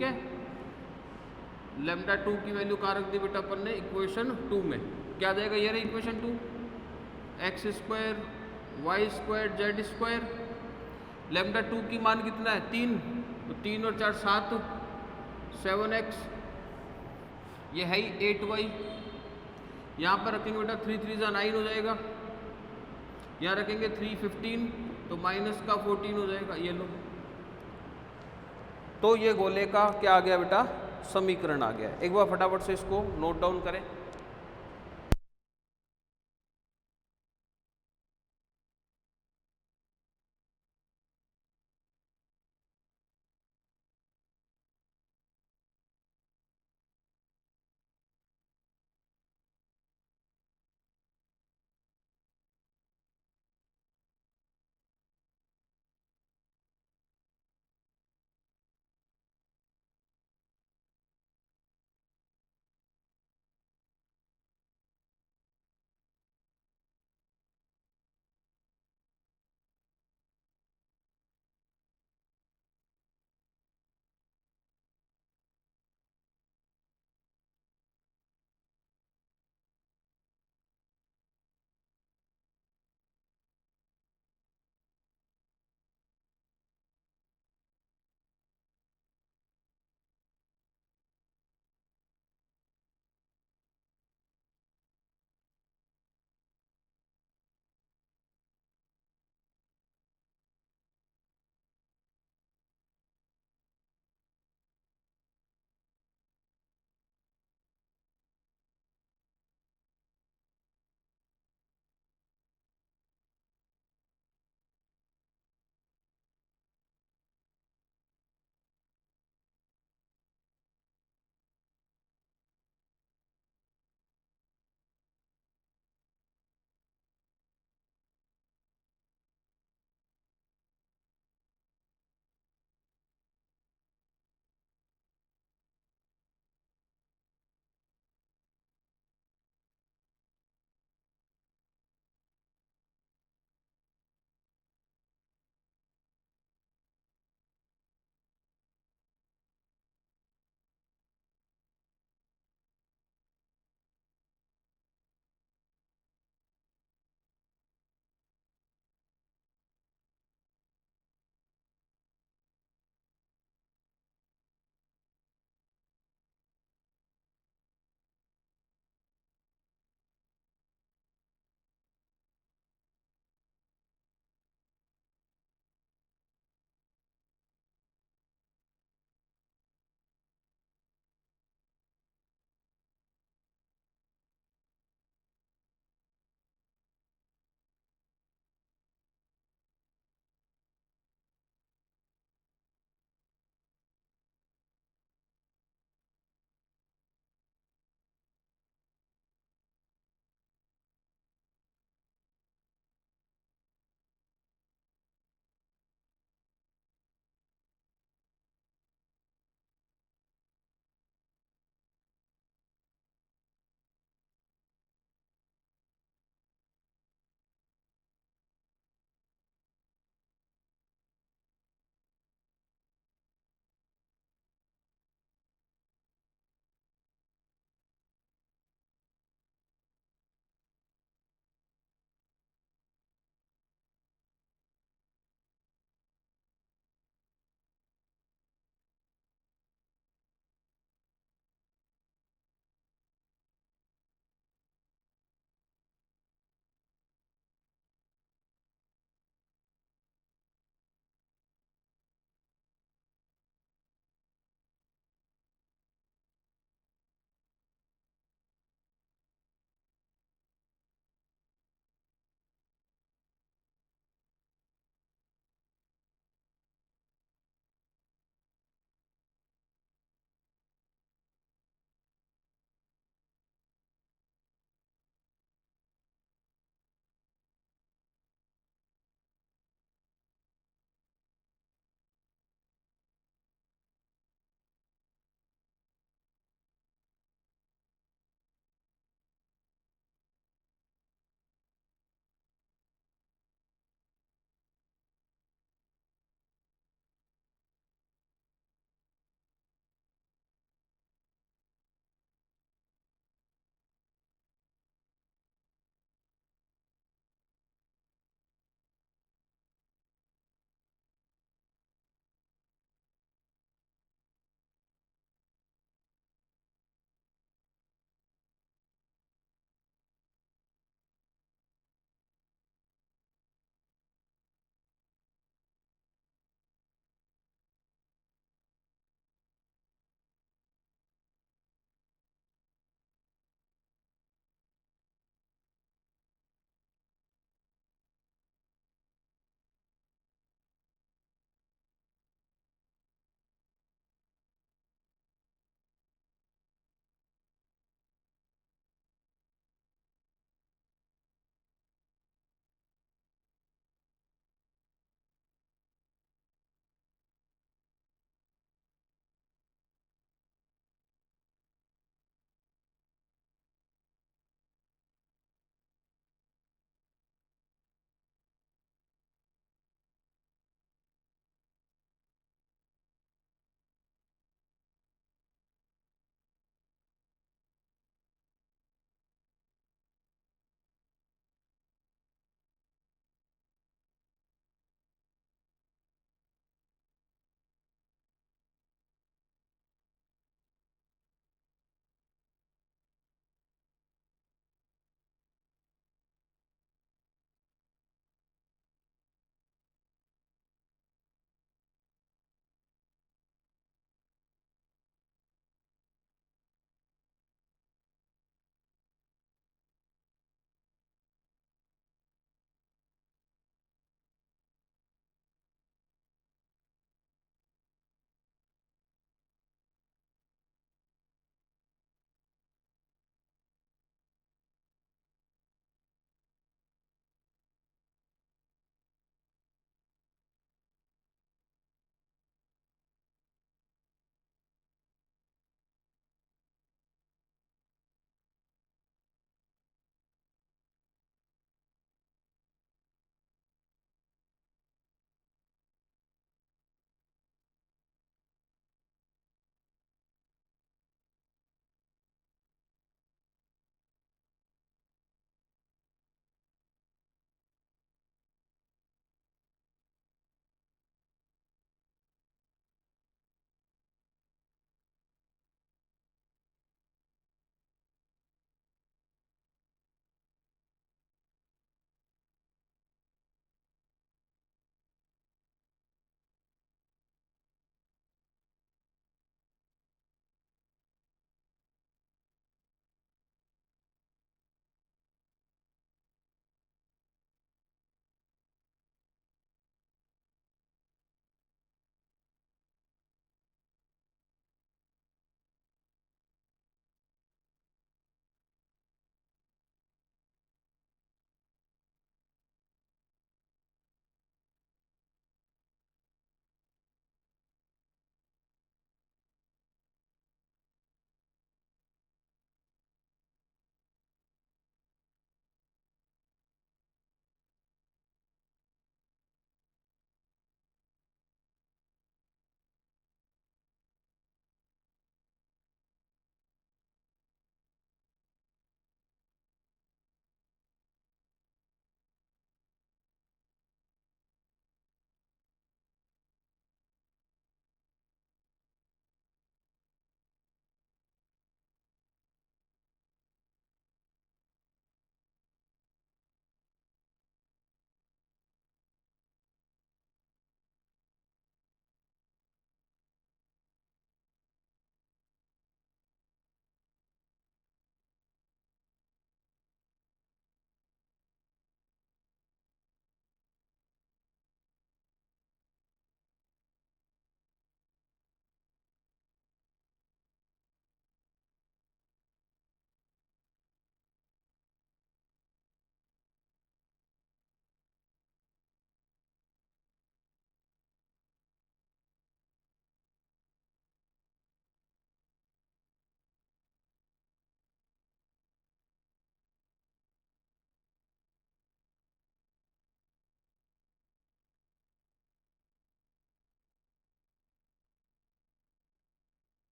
ठीक है। लेमडा 2 की वैल्यू कहाँ रख दी बेटा अपन ने, इक्वेशन 2 में। क्या जाएगा, ये रहा equation 2, X square Y square Z square. Lambda 2 की मान कितना है 3, तो 3 और 4 7, 7x, ये है ही 8y। यहाँ पर रखेंगे बेटा 3 3 9 हो जाएगा, यहाँ रखेंगे 3 15, तो माइनस का 14 हो जाएगा, ये लो। तो ये गोले का क्या आ गया बेटा, समीकरण आ गया। एक बार फटाफट से इसको नोट डाउन करें।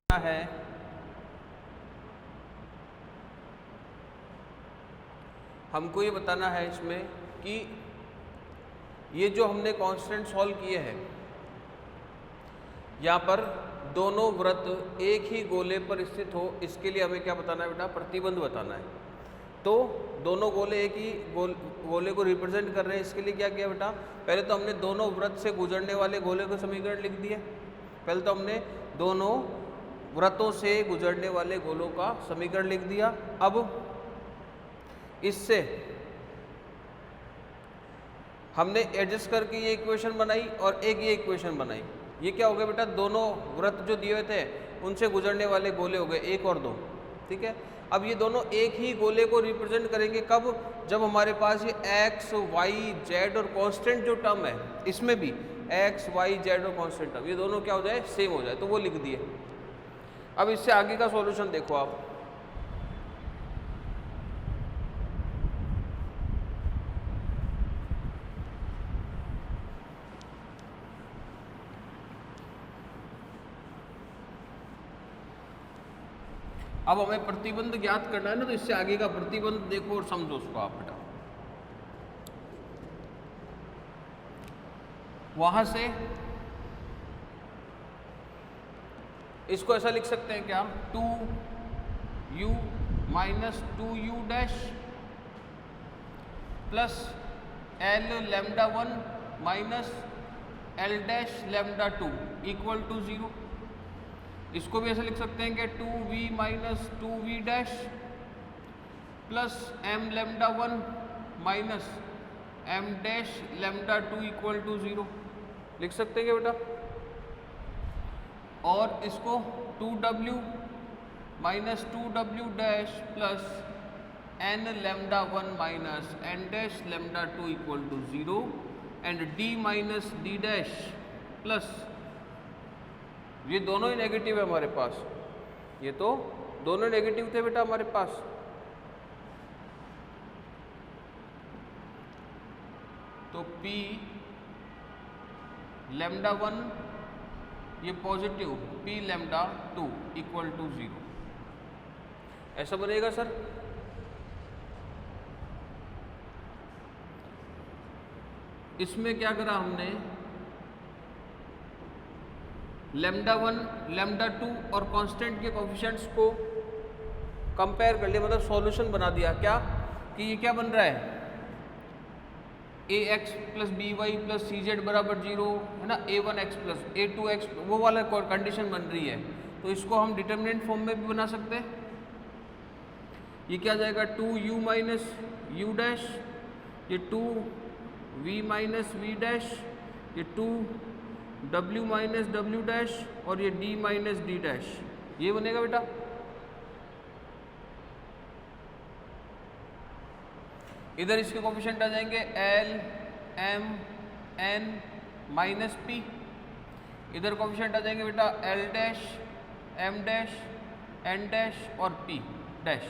है हमको ये बताना है इसमें कि ये जो हमने कांस्टेंट सॉल्व किए हैं यहाँ पर दोनों वृत्त एक ही गोले पर स्थित हो, इसके लिए हमें क्या बताना है बेटा? प्रतिबंध बताना है। तो दोनों गोले एक ही गोले को रिप्रेजेंट कर रहे हैं, इसके लिए क्या किया बेटा? पहले तो हमने दोनों वृत्त से गुजरने वाले गोले का समीकरण लिख दिया। पहले तो हमने दोनों वृत्तों से गुजरने वाले गोलों का समीकरण लिख दिया। अब इससे हमने एडजस्ट करके ये इक्वेशन बनाई और एक ये इक्वेशन बनाई। ये क्या हो गया बेटा? दोनों वृत्त जो दिए हुए थे उनसे गुजरने वाले गोले हो गए 1 और 2। ठीक है, अब ये दोनों एक ही गोले को रिप्रेजेंट करेंगे कब? जब हमारे पास ये x, y, z और कांस्टेंट जो टर्म है इसमें भी x, y, z और कांस्टेंट टर्म ये दोनों क्या हो जाए? सेम हो जाए। तो वो लिख दिए। अब इससे आगे का सॉल्यूशन देखो आप। अब हमें प्रतिबंध ज्ञात करना है ना, तो इससे आगे का प्रतिबंध देखो और समझो उसको आप बेटा। वहां से इसको ऐसा लिख सकते हैं क्या? 2u minus 2u dash plus l lambda 1 minus l dash lambda 2 equal to 0। इसको भी ऐसा लिख सकते हैं कि 2v minus 2v dash plus m lambda 1 minus m dash lambda 2 equal to 0 लिख सकते हैं बेटा। और इसको 2w minus 2w dash plus n lambda 1 minus n dash lambda 2 equal to 0 and d minus d dash plus, ये दोनों ही negative है हमारे पास, ये तो दोनों नेगेटिव थे बेटा हमारे पास। तो p लैम्डा 1 ये positive, p lambda 2 equal to 0 ऐसा बनेगा सर। इसमें क्या करा हमने? लैम्डा 1, लैम्डा 2 और कांस्टेंट के कोफिशिएंट्स को कंपेयर कर लिया, मतलब सॉल्यूशन बना दिया। क्या कि ये क्या बन रहा है? ax plus B Y plus C Z बराबर 0 है ना, a1x प्लस a2x वो वाला कंडीशन बन रही है। तो इसको हम डिटर्मिनेंट फॉर्म में भी बना सकते हैं। ये क्या जाएगा? 2u माइनस u डैश, ये 2v माइनस v डैश, ये 2w माइनस w डैश और ये d माइनस d डैश, ये बनेगा बेटा। इधर इसके कोफिशिएंट आ जाएंगे l, m, n minus p। इधर कोफिशिएंट आ जाएंगे बेटा l dash, m dash, n dash और p डैश।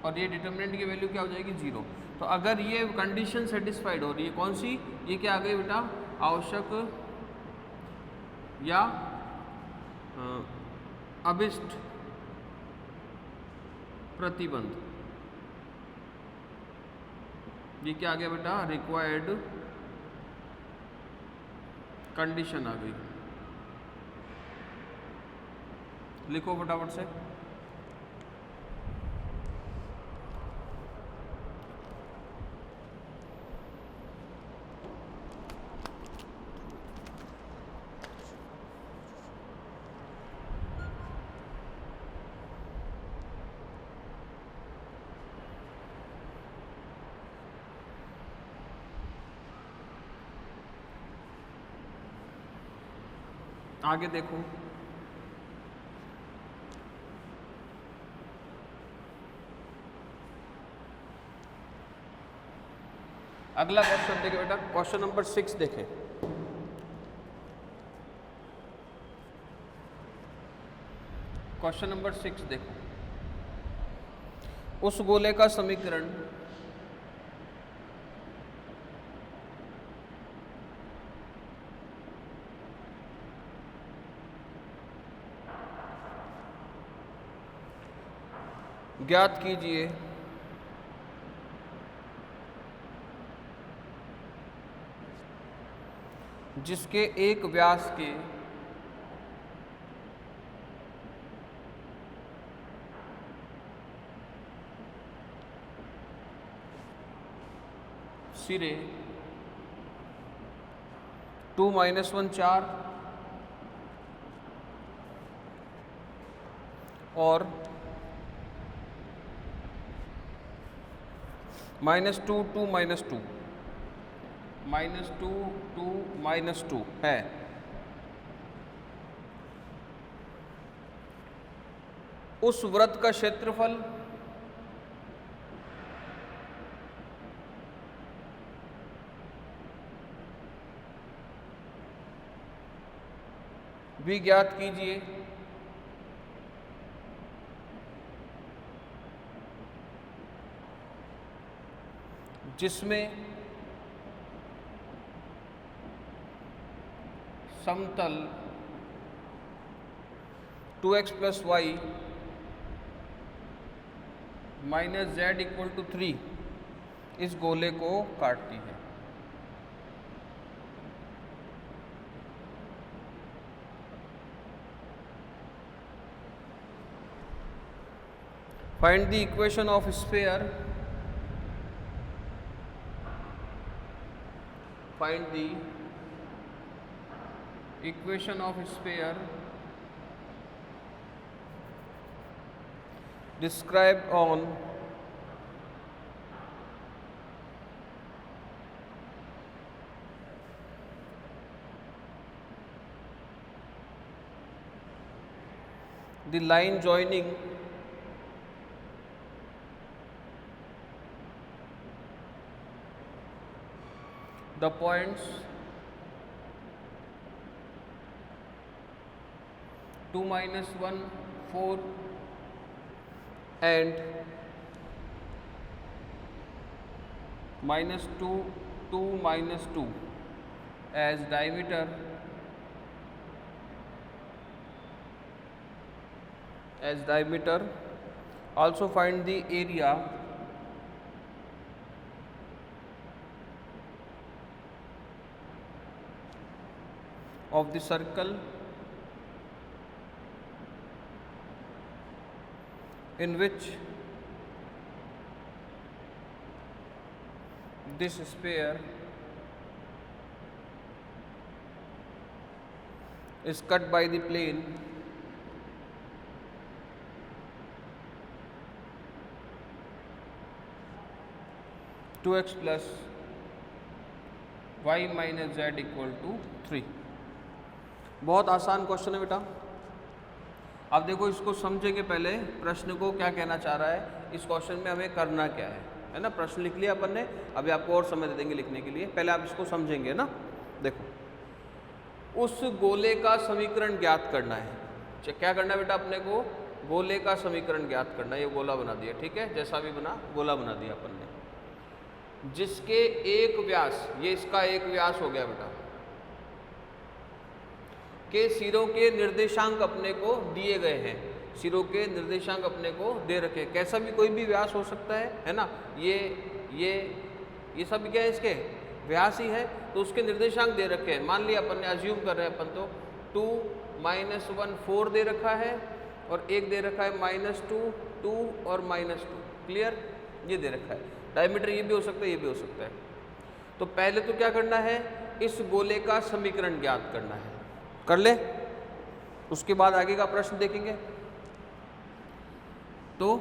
और ये डिटर्मिनेंट की वैल्यू क्या हो जाएगी? 0। तो अगर ये कंडीशन सेटिस्फाइड हो रही है, कौन सी? ये क्या आ गई बेटा? आवश्यक या अभिष्ट प्रतिबंध। ये क्या आ गया बेटा? रिक्वायर्ड कंडीशन आ गई। लिखो फटाफट से। आगे देखो, अगला क्वेश्चन देखें बेटा। क्वेश्चन नंबर 6 देखें। क्वेश्चन नंबर 6 देखो। उस गोले का समीकरण ज्ञात कीजिए जिसके एक व्यास के सिरे 2 - 1 4 और -2 2 -2 -2 2 -2 है। उस वृत्त का क्षेत्रफल भी ज्ञात कीजिए जिसमें समतल 2x + y - z = 3 इस गोले को काटती है। Find the equation of sphere. Find the equation of sphere described on the line joining the points 2 - 1 4 and -2 2 -2 as diameter also find the area of the circle in which this sphere is cut by the plane (2x + y - z = 3। बहुत आसान question है बेटा। अब देखो इसको समझेंगे, पहले प्रश्न को क्या कहना चाह रहा है, इस क्वेश्चन में हमें करना क्या है ना। प्रश्न लिख लिया अपन ने, अभी आपको और समय दे देंगे लिखने के लिए, पहले आप इसको समझेंगे ना। देखो, उस गोले का समीकरण ज्ञात करना है। क्या करना है बेटा अपने को? गोले का समीकरण ज्ञात करना है। ये गोला बना दिया, ठीक है, जैसा भी बना गोला बना दिया अपन ने, जिसके एक व्यास, ये इसका एक व्यास हो गया बेटा, के सिरों के निर्देशांक अपने को दिए गए हैं। सिरों के निर्देशांक अपने को दे रखे, कैसा भी कोई भी व्यास हो सकता है ना। ये सब क्या है, इसके व्यास ही है, तो उसके निर्देशांक दे रखे हैं। मान लिया अपन ने, अज्यूम कर रहे हैं अपन, तो 2 - 1 4 दे रखा है और एक दे रखा है -2 2 और -2। क्लियर, ये दे रखा है। डायमीटर ये भी हो सकता है, ये भी हो सकता है। तो पहले तो क्या करना है, इस गोले का समीकरण ज्ञात करना है। कर ले, उसके बाद आगे का प्रश्न देखेंगे। तो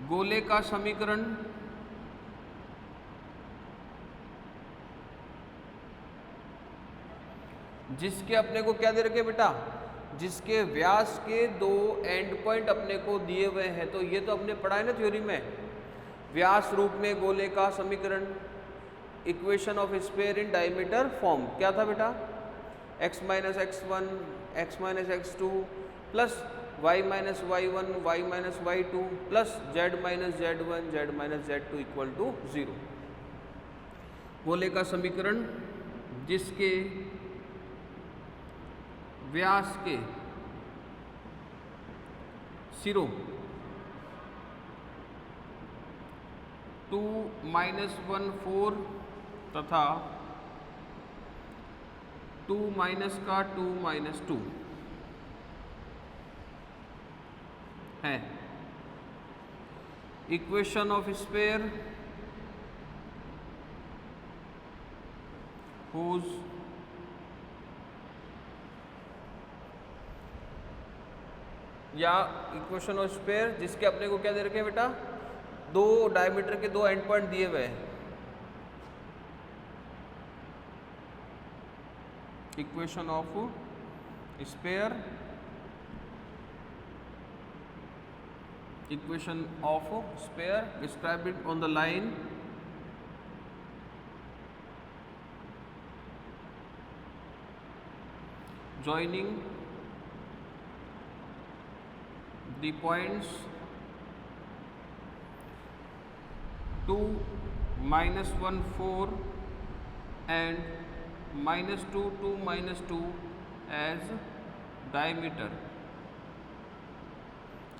गोले का समीकरण जिसके अपने को क्या दे रखे बेटा, जिसके व्यास के 2 एंड पॉइंट अपने को दिए हुए हैं। तो ये तो अपने पढ़ा है ना थ्योरी में, व्यास रूप में गोले का समीकरण, equation of sphere in diameter form. क्या था बेटा, x - x1 x - x2 plus y - y1 y - y2 plus z - z1 z - z2 = 0। गोले का समीकरण जिसके व्यास के 0, 2 माइनस 1 4 तथा 2 माइनस का 2 माइनस 2 है। इक्वेशन ऑफ स्फीयर whose या इक्वेशन ऑफ स्फीयर जिसके अपने को क्या दे रखे हैं बेटा, दो डायमीटर के दो एंड पॉइंट दिए हुए हैं। Equation of sphere, equation of sphere describe it on the line joining the points 2 minus 1 4 and minus 2 2 minus 2 as diameter।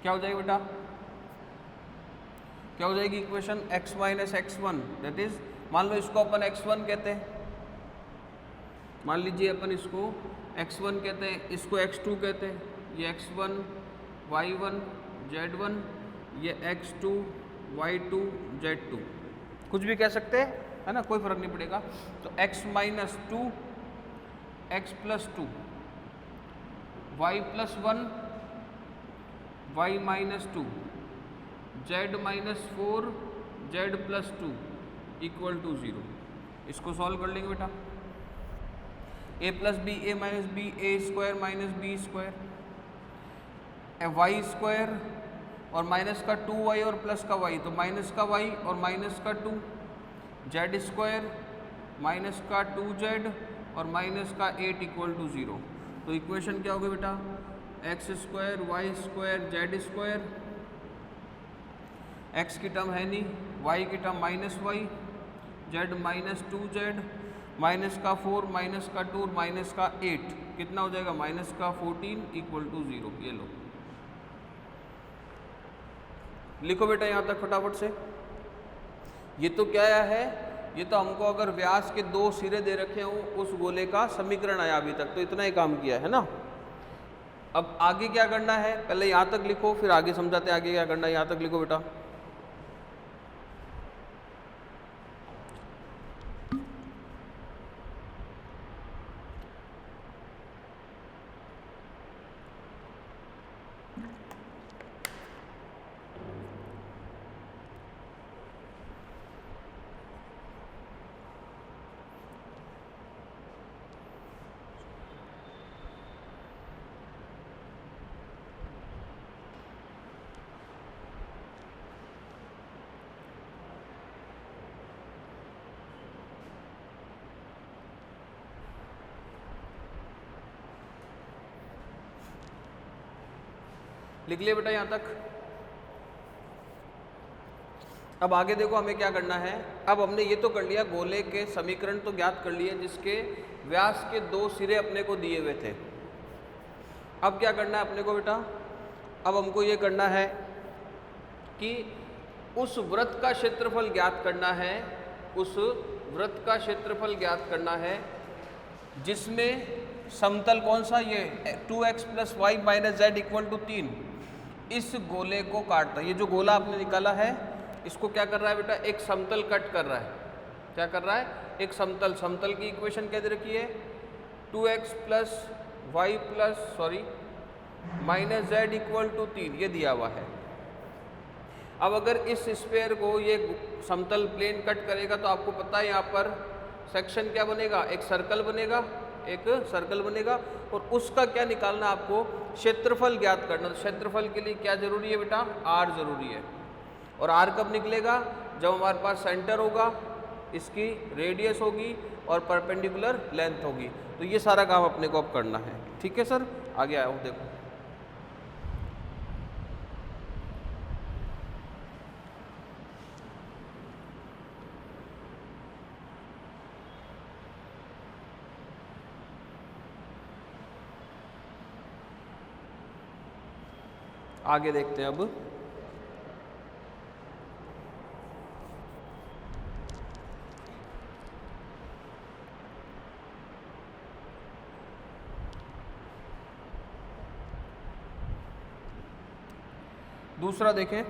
क्या हो जाएगी बेटा, क्या हो जाएगी equation x minus x1, that is मान लो इसको अपन x1 कहते हैं, मान लीजिए अपन इसको x1 कहते हैं, इसको x2 कहते हैं, ये x1 y1 z1, ये x2 y2 z2, कुछ भी कह सकते हैं, है ना, कोई फर्क नहीं पड़ेगा। तो x minus 2 x plus 2 y plus 1 y minus 2 z minus 4 z plus 2 equal to 0। इसको सॉल्व कर लेंगे बेटा, a plus B A minus B A square minus B square Y square और माइनस का 2y और प्लस का y, तो minus का y और माइनस का 2 z स्क्वायर माइनस का 2z और माइनस का 8 इक्वल टू 0। तो इक्वेशन क्या होगी बेटा, X square Y square Z square, X की टर्म है नहीं, वाई की term minus Y, Z minus 2z, minus का 4 माइनस का 2 माइनस का 8 कितना हो जाएगा, माइनस का 14 इक्वल टू 0। ये लो लिखो बेटा यहाँ तक फटाफट से। ये तो क्या है, ये तो हमको अगर व्यास के दो सिरे दे रखे हो उस गोले का समीकरण आया अभी तक, तो इतना ही काम किया है ना। अब आगे क्या करना है, पहले यहाँ तक लिखो फिर आगे समझाते हैं आगे क्या करना है। यहाँ तक लिखो बेटा, लिख लिया बेटा यहाँ तक। अब आगे देखो हमें क्या करना है। अब हमने ये तो कर लिया, गोले के समीकरण तो ज्ञात कर लिए जिसके व्यास के दो सिरे अपने को दिए हुए थे। अब क्या करना है अपने को बेटा, अब हमको ये करना है कि उस वृत्त का क्षेत्रफल ज्ञात करना है, उस वृत्त का क्षेत्रफल ज्ञात करना है जिसमें समतल कौन सा, ये 2x plus Y minus Z equal to 3 इस गोले को काटता है। ये जो गोला आपने निकाला है इसको क्या कर रहा है बेटा, एक समतल कट कर रहा है। क्या कर रहा है, एक समतल। समतल की इक्वेशन क्या दे रखी है, 2x plus Y plus minus Z equal to 3 ये दिया हुआ है। अब अगर इस स्फीयर को ये समतल प्लेन कट करेगा तो आपको पता है यहाँ पर सेक्शन क्या बनेगा, एक सर्कल बनेगा, एक सर्कल बनेगा। और उसका क्या निकालना, आपको क्षेत्रफल ज्ञात करना। तो क्षेत्रफल के लिए क्या जरूरी है बेटा, r जरूरी है। और r कब निकलेगा, जब हमारे पास सेंटर होगा, इसकी रेडियस होगी और परपेंडिकुलर लेंथ होगी। तो ये सारा काम अपने को अब करना है। ठीक है सर, आगे आया हूँ देखो। आगे देखते हैं अब। दूसरा देखें,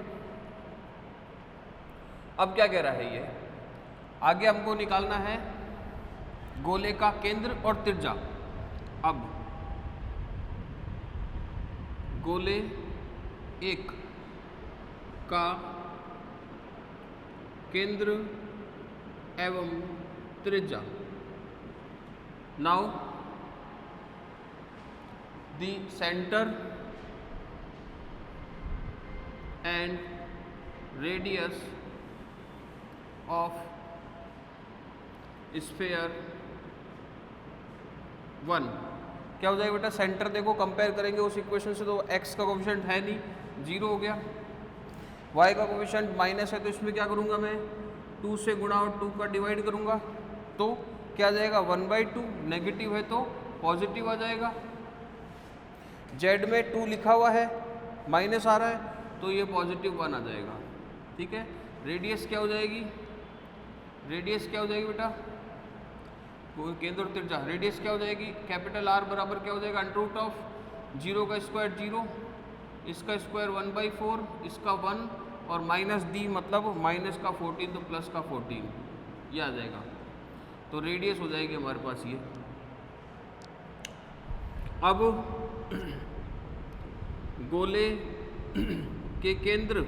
अब क्या कह रहा है ये, आगे हमको निकालना है गोले का केंद्र और त्रिज्या। अब गोले 1 का केंद्र एवं त्रिज्या। Now the centre and radius of sphere 1। क्या हो जाएगा बेटा, सेंटर देखो कंपेयर करेंगे उस इक्वेशन से, तो x का कोफिशिएंट है नहीं, 0 हो गया। y का कोफिशिएंट माइनस है, तो इसमें क्या करूँगा मैं, 2 से गुणा और 2 का डिवाइड करूँगा, तो क्या आ जाएगा 1/2। नेगेटिव है तो पॉजिटिव आ जाएगा। z में 2 लिखा हुआ है, माइनस आ रहा है, तो ये पॉजिटिव 1 आ जाएगा। ठीक है। रेडियस क्या हो जाएगी, रेडियस क्या हो जाएगी बेटा, केंद्र और त्रिज्या, रेडियस क्या हो जाएगी, कैपिटल R बराबर क्या हो जाएगा, अंडर ऑफ 0 का स्क्वायर 0, इसका स्क्वायर 1/4, इसका 1 और माइनस d मतलब माइनस का 14 तो प्लस का 14, ये आ जाएगा। तो रेडियस हो जाएगी हमारे पास ये। अब गोले के केंद्र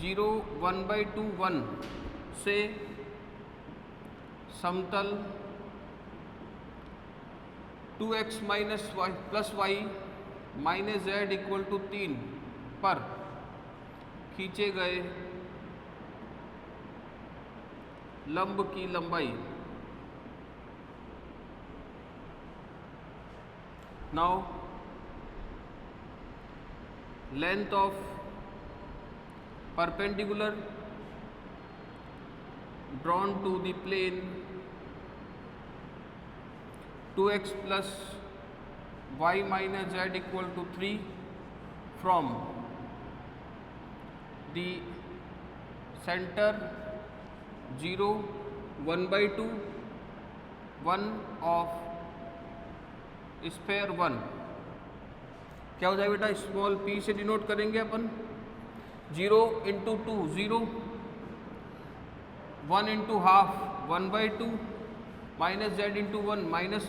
0 1/2 1 से समतल 2x minus Y plus Y minus Z equal to 3 पर खींचे गए लंब की लंबाई। Now length of perpendicular drawn to the plane 2x plus y minus z equal to 3 from the center 0 1/2 1 of sphere 1। क्या हो जाएगा बेटा, स्मॉल p से डिनोट करेंगे अपन, 0 into 2 0, 1 into half 1/2 minus Z into 1 minus